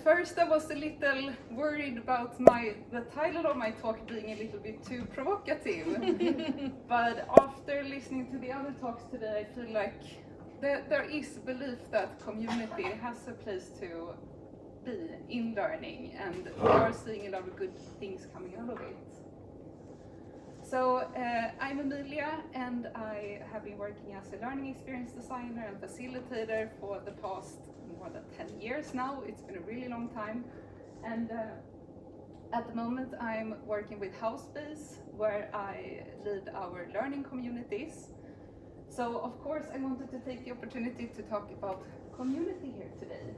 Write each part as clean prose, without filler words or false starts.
first I was a little worried about the title of my talk being a little bit too provocative. But after listening to the other talks today, I feel like there is belief that community has a place to be in learning, and we are seeing a lot of good things coming out of it. So I'm Emilia, and I have been working as a learning experience designer and facilitator for the past more than 10 years now. It's been a really long time. And at the moment I'm working with Housebase, where I lead our learning communities. So of course I wanted to take the opportunity to talk about community here today.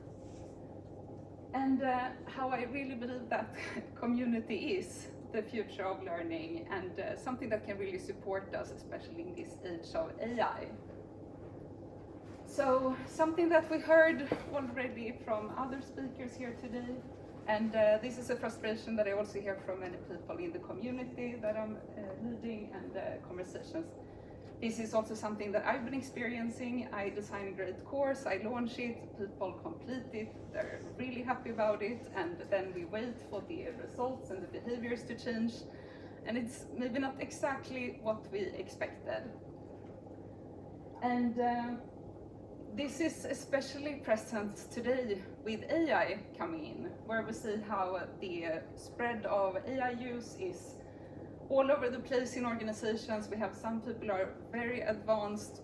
And how I really believe that community is the future of learning, and something that can really support us, especially in this age of AI. So something that we heard already from other speakers here today, and this is a frustration that I also hear from many people in the community that I'm leading, and conversations. This is also something that I've been experiencing. I design a great course, I launch it, people complete it, they're really happy about it, and then we wait for the results and the behaviors to change, and it's maybe not exactly what we expected. And this is especially present today with AI coming in, where we see how the spread of AI use is all over the place in organizations. We have some people are very advanced,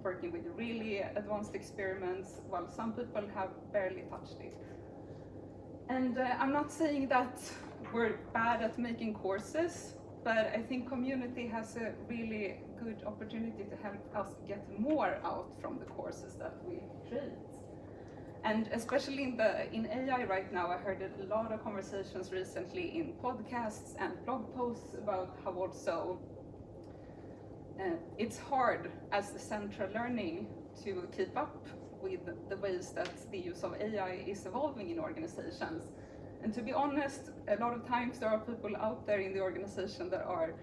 working with really advanced experiments, while some people have barely touched it. And I'm not saying that we're bad at making courses, but I think community has a really good opportunity to help us get more out from the courses that we create. And especially in AI right now, I heard a lot of conversations recently in podcasts and blog posts about how also it's hard as the central learning to keep up with the ways that the use of AI is evolving in organizations. And to be honest, a lot of times there are people out there in the organization that are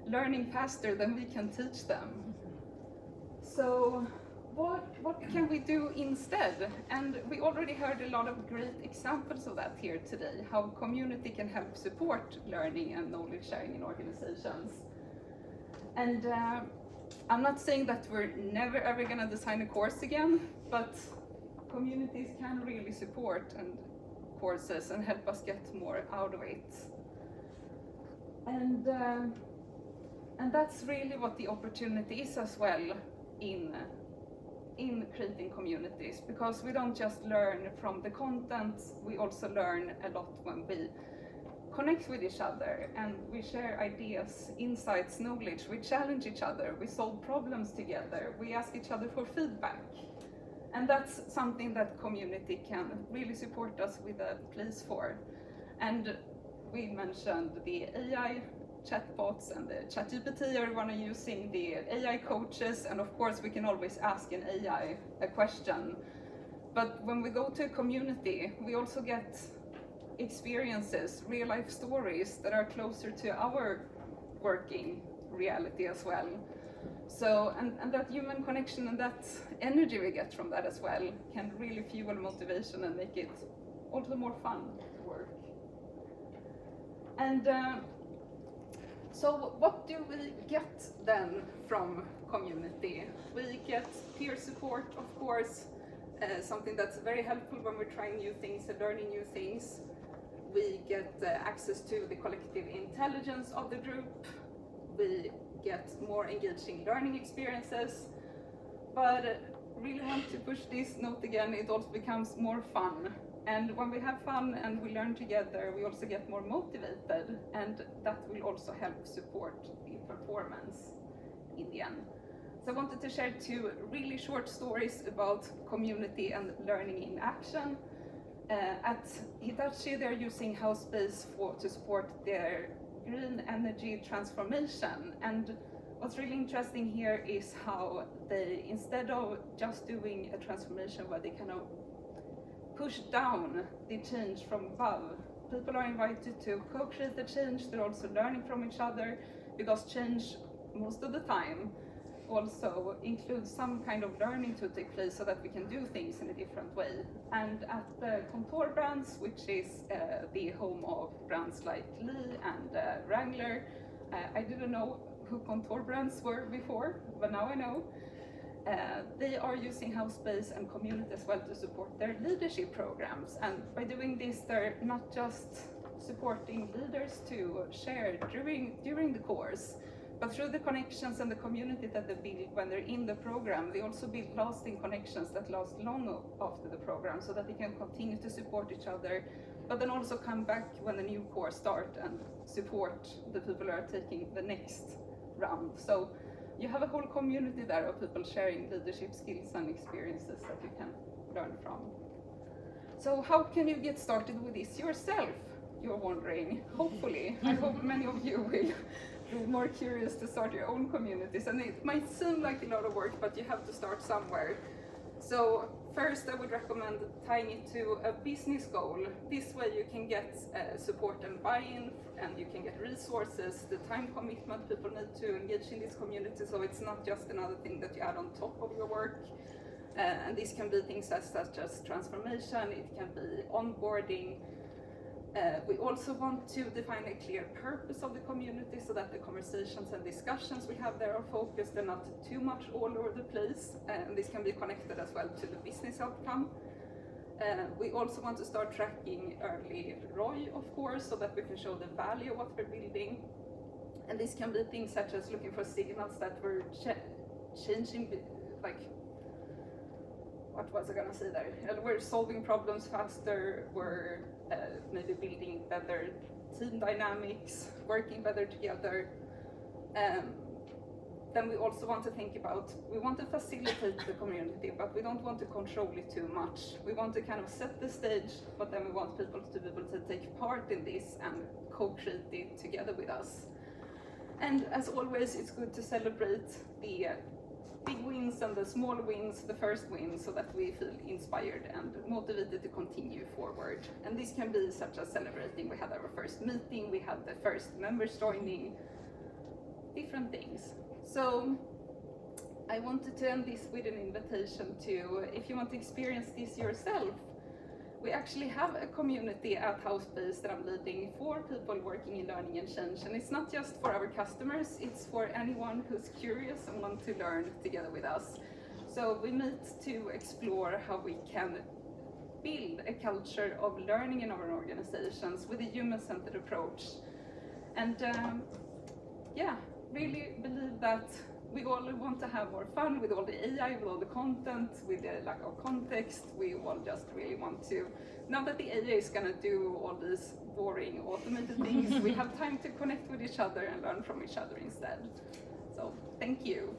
learning faster than we can teach them. So what can we do instead? And we already heard a lot of great examples of that here today, how community can help support learning and knowledge sharing in organizations. And I'm not saying that we're never ever gonna design a course again, but communities can really support and courses and help us get more out of it. And that's really what the opportunity is as well in creating communities, because we don't just learn from the content, we also learn a lot when we connect with each other and we share ideas, insights, knowledge, we challenge each other, we solve problems together, we ask each other for feedback. And that's something that community can really support us with a place for. And we mentioned the AI chatbots and the ChatGPT, everyone are using the AI coaches, and of course we can always ask an AI a question. But when we go to a community, we also get experiences, real life stories that are closer to our working reality as well. So, and that human connection and that energy we get from that as well can really fuel motivation and make it also more fun to work. And so what do we get then from community? We get peer support, of course, something that's very helpful when we're trying new things and learning new things. We get access to the collective intelligence of the group. We get more engaging learning experiences. But really want to push this note again, it also becomes more fun. And when we have fun and we learn together, we also get more motivated, and that will also help support the performance in the end. So I wanted to share two really short stories about community and learning in action. At Hitachi, they're using Housebase to support their green energy transformation. And what's really interesting here is how they, instead of just doing a transformation where they kind of push down the change from above, people are invited to co-create the change. They're also learning from each other, because change most of the time also include some kind of learning to take place so that we can do things in a different way. And at the Contour brands, which is the home of brands like Lee and Wrangler, I didn't know who Contour brands were before, but now I know. They are using house space and community as well to support their leadership programs. And by doing this, they're not just supporting leaders to share during the course, but through the connections and the community that they build when they're in the program, they also build lasting connections that last long after the program, so that they can continue to support each other, but then also come back when the new course starts and support the people who are taking the next round. So you have a whole community there of people sharing leadership skills and experiences that you can learn from. So how can you get started with this yourself, you're wondering? Hopefully, I hope many of you will be more curious to start your own communities. And it might seem like a lot of work, but you have to start somewhere. So first, I would recommend tying it to a business goal. This way you can get support and buy-in, and you can get resources, the time commitment people need to engage in this community, so it's not just another thing that you add on top of your work. And this can be things such as transformation, it can be onboarding. We also want to define a clear purpose of the community so that the conversations and discussions we have there are focused and not too much all over the place. And this can be connected as well to the business outcome. We also want to start tracking early ROI, of course, so that we can show the value of what we're building. And this can be things such as looking for signals that we're changing, like, what was I gonna say there? We're solving problems faster, we're maybe building better team dynamics, working better together. Then we also want to think about, we want to facilitate the community, but we don't want to control it too much. We want to kind of set the stage, but then we want people to be able to take part in this and co-create it together with us. And as always, it's good to celebrate the big wins and the small wins, the first wins, so that we feel inspired and motivated to continue forward. And this can be such as celebrating, we had our first meeting, we had the first members joining, different things. So I wanted to end this with an invitation to, if you want to experience this yourself, we actually have a community at Housebase that I'm leading for people working in learning and change. And it's not just for our customers, it's for anyone who's curious and wants to learn together with us. So we meet to explore how we can build a culture of learning in our organizations with a human-centered approach. And really believe that we all want to have more fun with all the AI, with all the content, with the lack of context. We all just really want to, now that the AI is going to do all these boring automated things, we have time to connect with each other and learn from each other instead. So thank you.